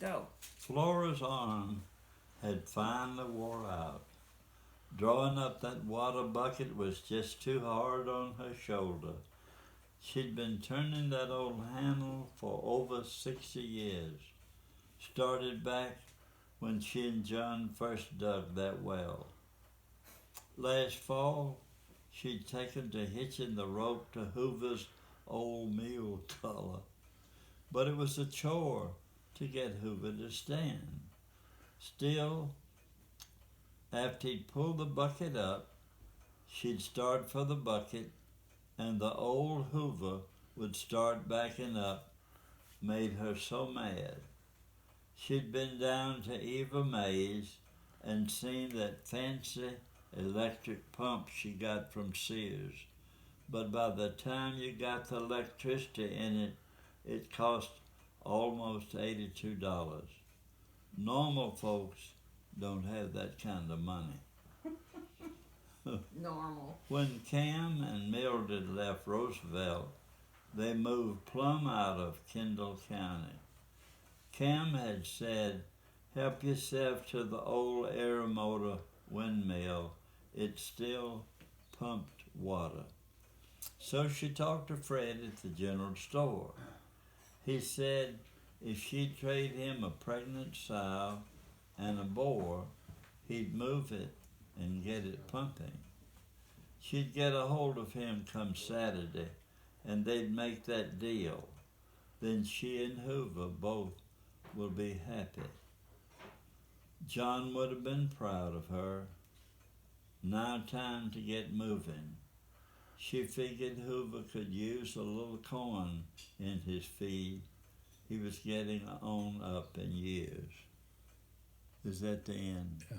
Go. Flora's arm had finally wore out. Drawing up that water bucket was just too hard on her shoulder. She'd been turning that old handle for over 60 years. Started back when she and John first dug that well. Last fall, she'd taken to hitching the rope to Hoover's old mule collar. But it was a chore to get Hoover to stand. Still, after he'd pull the bucket up, she'd start for the bucket, and the old Hoover would start backing up, made her so mad. She'd been down to Eva Mae's and seen that fancy electric pump she got from Sears. But by the time you got the electricity in it, it cost almost $82. Normal folks don't have that kind of money. Normal. When Cam and Mildred left Roosevelt, they moved plumb out of Kendall County. Cam had said, "Help yourself to the old air motor windmill. It still pumped water." So she talked to Fred at the general store. He said if she'd trade him a pregnant sow and a boar, he'd move it and get it pumping. She'd get a hold of him come Saturday, and they'd make that deal. Then she and Hoover both will be happy. John would have been proud of her. Now time to get moving. She figured Hoover could use a little corn in his feed. He was getting on up in years. Is that the end? Yeah.